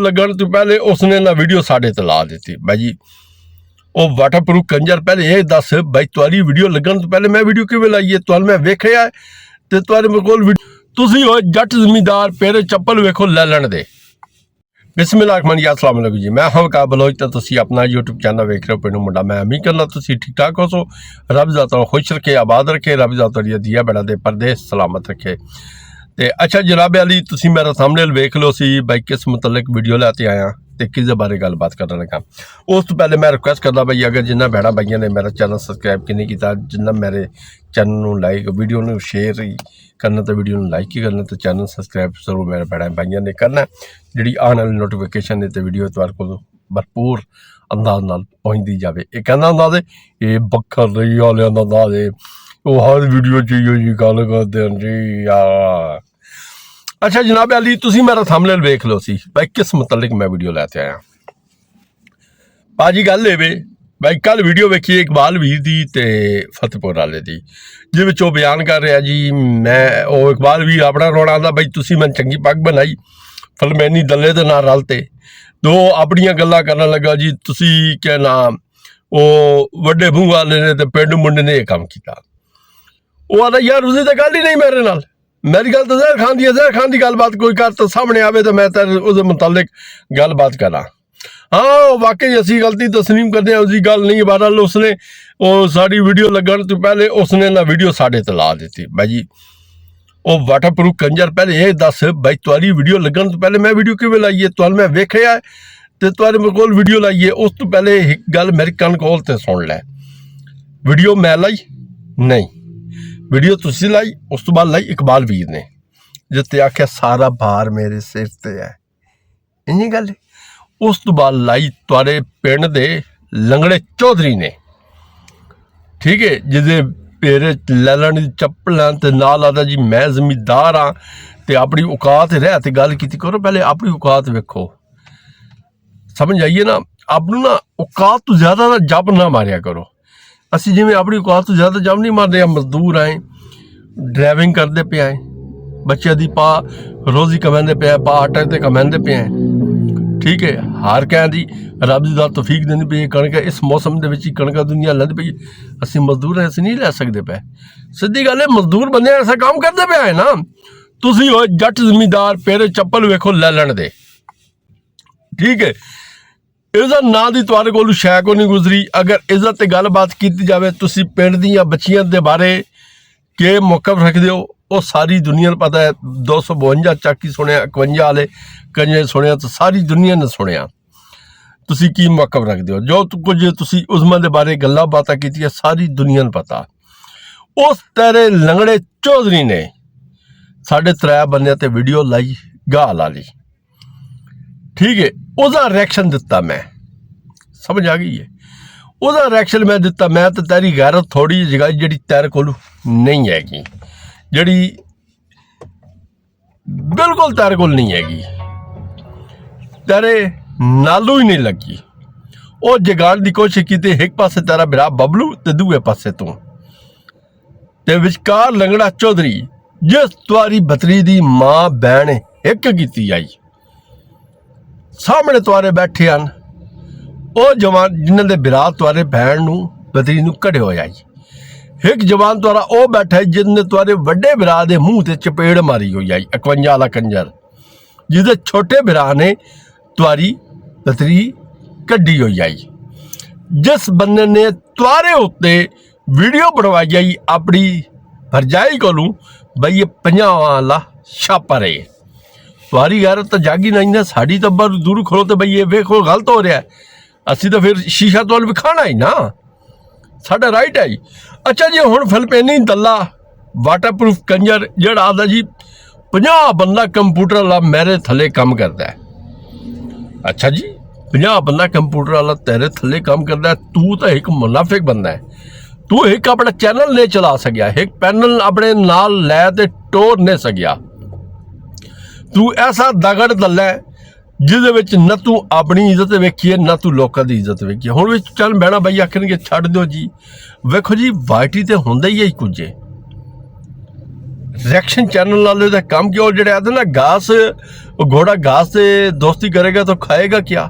लगन तो पहले उसने ना वीडियो साढ़े ते ला दी भाई जी। वो वाटरप्रूफ कंजर पहले ये दस भाई तुम्हारी वीडियो लगन तो पहले मैं वीडियो किवें लाई है तुहानू मैं वेखिया ते तुहाडे मेरे कोल तुसीं हो जट जमींदार पेरे चप्पल वेखो लै लैण दे। बिस्मिल्लाह अस्सलाम वालेकुम जी, मैं हूं बलोच तो तुसीं अपना यूट्यूब चैनल वेख रहे हो पिंडू मुंडा। मैं उम्मीद करना तुसीं ठीक ठाक हो। सो रब ज़ात खुश रखे आबाद रखे, रब ज़ात दिया बड़ा दे परदेस सलामत रखे। तो अच्छा जनाब अली तुसीं मेरा सामने वेख लो सी भाई किस मुतलक वीडियो लैके आया तो किस बारे गलबात करने लगा। उस तो पहले मैं रिक्वेस्ट करदा भाई अगर जिन्ना भैड़ा भाइयों ने मेरा चैनल सबसक्राइब कि नहीं किया, जिन्ना मेरे चैनल लाइक वीडियो में शेयर ही करना तो वीडियो लाइक ही करना तो चैनल सबसक्राइब जरूर मेरे भैड़ा भाइयों ने करना। जी आने वाली नोटिफिकेशन है तो वीडियो तुम्हारे को भरपूर अंदाज नाल पहुँचती जाए। ये कहना होंगे ये बखर रही वाले अंदाज है वो हर वीडियो चाहिए जी गल करते हैं जी यार। अच्छा जनाब अली तुसीं मेरा थंबनेल वेख लो सी भाई किस मुतलक मैं वीडियो लैके आया। भाजी गल ये भाई कल वीडियो वेखी इकबाल वीर दी ते फतेहपुर वाले दी जिस बयान कर रहा जी मैं वो इकबाल वीर अपना रोना आंदा भाई तुसीं मैं चंगी पग बनाई फलमैनी दले दे नाल रलते दो अपनियां गल्लां करन लगा जी तुसीं क्या नाम वो वड्डे मूंह वाले ने ते पिंड मुंडे ने यह काम किया। वो आंदा यार उसदी तो गल ही नहीं मेरे नाल, मेरी गल तो जहर खान की गलबात कोई कर तो सामने आवे तो मैं उस मुतालिक गलबात करा। हाँ वाकई असी गलती तस्लीम करते हैं उसकी गल नहीं। बहरहाल उसने वो साड़ी वीडियो लगन तो पहले उसने ना वीडियो साढ़े ते ला दी भाई जी। वो वाटरप्रूफ कंजर पहले ये दस भाई तुम्हारी वीडियो लगन तो पहले मैं वीडियो किवें लाई है तुहानू मैं वेखिया तो तुहाडे मेरे कोल वीडियो लाई है। उस तो पहले एक गल मेरी कन खोल ते सुन लै, वीडियो मैं लाई नहीं, वीडियो तुसी लाई उस तो बाद लाई इकबाल वीर ने जिते आख्या सारा भार मेरे सिर ते है इन्नी गल। उस तो बाद लाई तुहाडे पिंड दे लंगड़े चौधरी ने, ठीक है, जिदे पेरे लैलन दी चप्पलां ते नाल आदा जी मैं जमींदार हाँ ते अपनी औकात रह ते गल कीती करो। पहले अपनी औकात वेखो, समझ आइए ना। अपनू ना औकात तो ज्यादा ना जब ना मारिया करो। असी जिमें अपनी औकात तो ज्यादा जब नहीं मारते, मजदूर आए ड्राइविंग करते पे आए बच्चे की पा रोजी कमाते पे पा आटे ते कमाते पे हैं, ठीक है। हर कह दी रब की दात तौफीक देनी पई कणक इस मौसम के कणक दुनिया लद पई असी मजदूर ऐसे नहीं लै सकते पे। सीधी गल है मजदूर बंदे ऐसा काम करते पे आए ना। तुसीं हो जट जमींदार पेरे चप्पल वेखो लै लैण दे, ठीक है। इज्जत ना दी तुहाडे कोल शै को नहीं गुजरी। अगर इज्जत ते गलबात की जाए तुसीं पिंड दीयां बच्चियां दे बारे के मौकफ रखदे हो वो सारी दुनिया नूं पता है। 252 चाकी सुनिया 51 वाले कंजे सुनिया तो सारी दुनिया ने सुनिया। तुसीं की मौकफ रखदे हो जो कुछ तुसीं उस्मान दे बारे गल्लां बातां कीतियां सारी दुनिया नूं पता। उस तेरे लंगड़े चौधरी ने साढ़े 3 बंदे ते वीडियो लाई गाल वाली, ठीक है। उसका रिएक्शन दिता मैं, समझ आ गई है। उसका रिएक्शन मैं दिता मैं तो तेरी गैरत थोड़ी जगह जी तेरे को नहीं हैगी, जी बिल्कुल तेरे को नहीं हैगी, तेरे नालू ही नहीं लगी। वो जगाण की कोशिश की एक पासे तेरा बिरा बबलू तो दूए पासे तू ते विचकार लंगड़ा चौधरी जिस तुहारी बतरी दी मां बहन एक की आई सामने तुआरे बैठे हैं वो जवान जिन्हों के बिरा तुआरे बहन नूं बतरी नूं कढ़े होया जी। एक जवान तुआरा वो बैठा है जिसने तुआरे वड्डे बिरा दे मूँह ते चपेड़ मारी हुई आई 51 वाला कंजर, जिसके छोटे बिरा ने तुआरी बतरी कढ़ी हुई आई। जिस बंदे ने तुआरे उत्ते वीडियो बनवाई आई अपनी भरजाई कोलों बई ये 50 वाला छापा रहे। तुहारी गैरत तो जागी नहीं ना, साड़ी तो बार दूर खड़ो तो बई ये वेखो गलत हो रहा है। असी तो फिर शीशा तो विखाना ही ना, साडा राइट है। अच्छा जी हुण फिलपैनी दल्ला वाटरप्रूफ कंजर जिहड़ा आदा जी 50 बंदा कंप्यूटर वाला मेरे थले काम करता है। अच्छा जी 50 बंदा कंप्यूटर वाला तेरे थले काम करता है, तू तो एक मुनाफिक बंदा है। तू एक अपना चैनल नहीं चला सकिया, एक पैनल अपने नाल लै ते टोर नहीं सकिया। तू ऐसा दगड़ दल है जिहदे विच न तू अपनी इज्जत वेखी है न तू लोकां दी इज्जत वेखी है। हुण विच चल बहना बई आखणगे छड्ड दिओ जी, वेखो जी वाइटी ते हुंदा ही कुछ है। रिएक्शन चैनल वाले का काम क्यों जो आते ना घास घोड़ा घास से दोस्ती करेगा तो खाएगा क्या।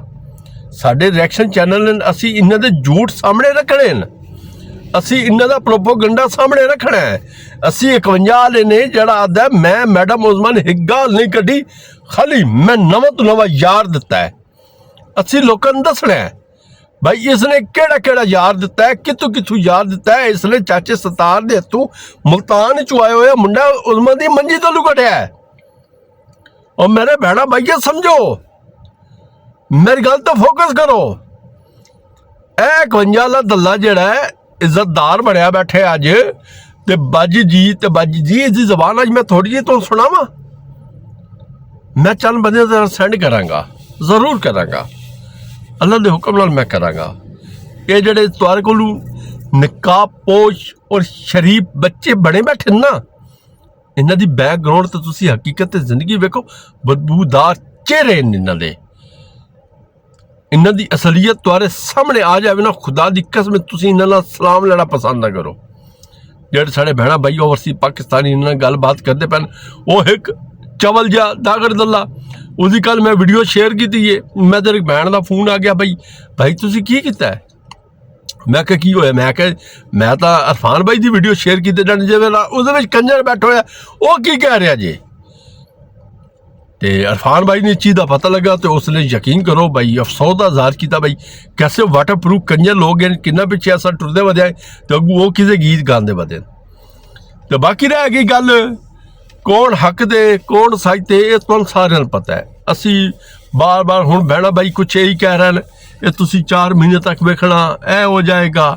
साडे रिएक्शन चैनल ने असी इन्हां दे झूठ सामने रखने न, असी इन्हां दा प्रोपोगंडा सामने रखना है। असी 51 वाले ने जड़ा आदा मैं मैडम उस्मान एक गाल नहीं कढ़ी, खाली मैं नवा तो नवा यार दिता है। असी लोगों ने दसना है भाई इसने केड़ा केड़ा यार दिता है, कितों कितों यार दिता है। इसने चाचे सतार दे तू मुल्तान चो आया हुआ मुंडा उस्मान दी मंजी तो लुकटिया है। और मेरे भैड़ा भाइया समझो, मेरी गल तो फोकस करो। ए 51 वाला दल्ला जड़ा है इज्जतदार बनया बैठे अज ते बाजी जी इसकी जबान अज मैं थोड़ी जी तो सुनावा। मैं चंद बंदे सेंड करांगा, जरूर करांगा, अल्लाह के हुक्म नाल मैं करांगा। ये जड़े तुहाडे कोल निकाब पोश और शरीफ बच्चे बने बैठे ना, इन्हां दी बैकग्राउंड तो तुसी हकीकत जिंदगी वेखो, बदबूदार चेहरे इन्हां दे, इन्हां दी असलियत तुहाडे सामने आ जाए ना, खुदा दी कसम तुसी इन्हां नाल सलाम लेना पसंद ना करो। जेड़े साढ़े भैणा भाई ओवरसी पाकिस्तानी इन्हां नाल गलबात करते पैन, वो एक चवल जा दागड़ दल्ला उसकी कल मैं वीडियो शेयर की थी। मैं तेरी भैन का फोन आ गया भाई तुसी की कीता है। मैं क्या की होया, मैं तो इरफान भाई की वीडियो शेयर की उस कंजर बैठा होया वो की कह रहा जी। तो इरफान भाई ने इस चीज़ का पता लगा तो उसने यकीन करो भाई अफसोस का इजहार किया भाई कैसे वाटर प्रूफ कंजर लोग हैं, किन्ना पिछे ऐसा टुरदे बदे तो वो किसी गीत गाते बदे। तो बाकी रह गई गल कौन हक दे कौन सच दे, ये तुहानूं सारिਆਂ ਨੂੰ पता है। असी बार बार हुण बहना भाई कुछ यही कह रहे हैं ये तुसी 4 महीने तक वेखना ए हो जाएगा।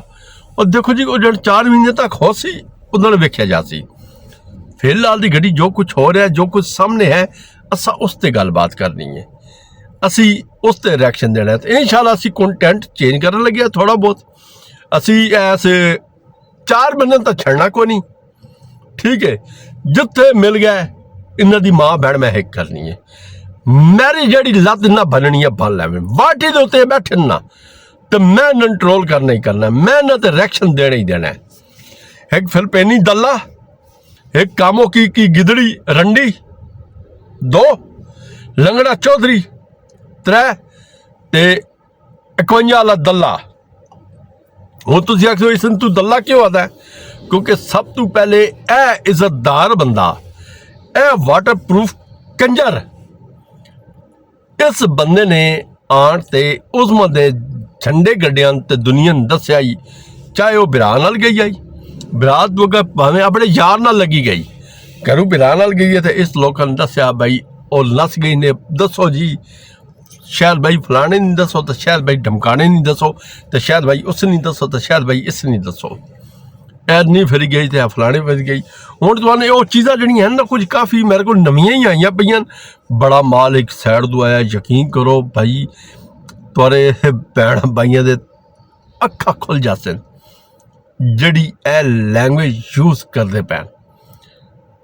और देखो जी वो जो 4 महीने तक हो सी उन्होंने वेख्या जा सी। फिलहाल की घड़ी जो कुछ हो रहा है, जो कुछ सामने है, असा उस ते गलबात करनी है, असी उस ते रिएक्शन देना है। तो इंशाल्लाह असी कंटेंट चेंज करने लगे थोड़ा बहुत। असी ऐसे 4 महीने तक छड़ना को नहीं, ठीक है। जिथे मिल गया इन्हां दी मां बहन मैं हिक करनी है, मेरी जड़ी लत ना बननी है बन लैवे वाटी दे उत्ते बैठे ना, तो मैं कंट्रोल करना ही करना, मैं ना तो रिएक्शन देना ही देना है। एक फिलिपीनी दल्ला, एक कामों की गिदड़ी रंडी, 2 लंगड़ा चौधरी, 3 ते 51 वाला दल्ला। वो तुसीं आखो इसनूं तू दल्ला क्यों आता है, क्योंकि सब तो पहले ए इज्जतदार बंदा, ए वाटर प्रूफ कंजर, इस बंदे ने आण ते उस्मा दे झंडे गड्डियां ते दुनिया ने दस्या ही, चाहे वह बिरा नाल गई आई, बिरात भावें अपने यार नाल लगी गई, घरों बिरा नाल गई है तो इस लोगों ने दस्या भाई वो नस गई ने, दसो जी शायद भाई फलाने नहीं दसो, तो शायद भाई धमकाने नहीं दसो, तो शायद भाई उस नहीं दसो, तो शायद भाई इस नहीं दसो, ऐद नहीं फिर गई तो फलाने फिर गई। हुण तुहानूं वो चीज़ां जिहड़ियां हैं ना कुछ काफ़ी मेरे को नवीं ही आईयां पईयां, बड़ा माल एक साइड तो आया। यकीन करो भाई तुहाडे भैण भाइयां दे अक्खां खुल जासन जिहड़ी ए लैंग्वेज यूज़ करदे पैन।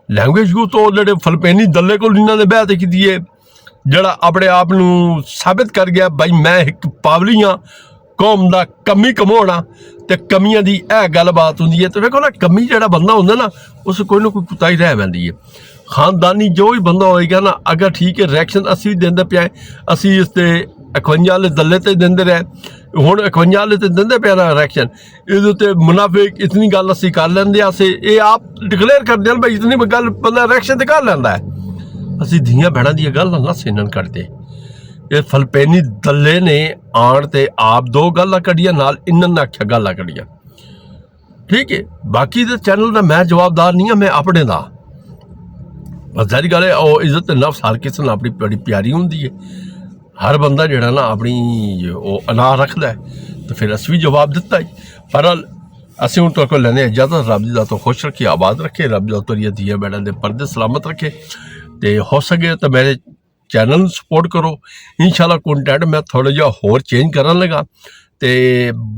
लैंग्वेज यूज़ तो जिहड़े फिलिपीनी दल्ले कोल इन्हां दे ब्याह ते कीती है, जिहड़ा अपने आप नूं साबित कर गया भाई मैं एक पावली हाँ, कौम का कमी कमाउणा ते कमियां दी ए गलबात हुंदी है। तो देखो ना कमी जिहड़ा बंदा हुंदा ना उस कोई ना कोई कुताही रह पैंदी है। खानदानी जो भी बंदा होएगा ना, अगर ठीक है रिएक्शन असी भी देंदे पिया, असी इस ते 51 वाले दल्ले ते देंदे रहे, हुण 51 वाले ते देंदे पिया ना रिएक्शन, इहदे ते मुनाफिक इतनी गल असी कर लैंदे, असी ये आप डिकलेयर कर देन भाई इतनी गल बंदा रिएक्शन ते कर लैंदा है। असी धीआं भैणां दी गल ना सीनन करदे। ये फिलिपीनी दल्ले ने आण ते आप 2 गल्लां कड्डियां नाल इन्हां ने आख्या गल्लां कड्डियां, ठीक है। बाकी दे चैनल दा मैं जवाबदार नहीं हाँ, मैं अपने दा बस जारी गल है। और इज्जत नफ्स हर किसी ने अपनी बड़ी प्यारी होंदी है, हर बंदा जिहड़ा ना अपनी वो अनार रखता है, तो फिर अस भी जवाब दिता ही। पर असीं हुण तुहाडे कोल लैंदे इजाजत, रब दी दातों खुश रखे, आबाद रखे, रब दी दातों धीआं भैणां दे पर्दे सलामत रखे। तो हो सके तो मेरे चैनल सपोर्ट करो। इंशाल्लाह कंटेंट मैं थोड़ा जिहा होर चेंज करन लगा, तो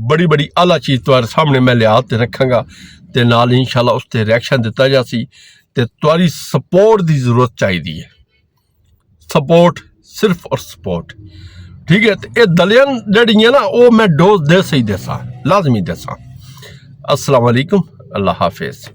बड़ी बड़ी आला चीज़ तुहाडे सामने मैं लिया ते रखांगा, तो नाल इंशाल्लाह उस ते रिएक्शन दिता जासी। तो तुहाडी सपोर्ट की जरूरत चाहिए है, सपोर्ट सिर्फ और सपोर्ट, ठीक है। तो ये दलियां जड़ियां ना वो मैं डोज दे सही देसा, लाजमी देसा। अस्सलाम वालेकुम, अल्लाह हाफिज़।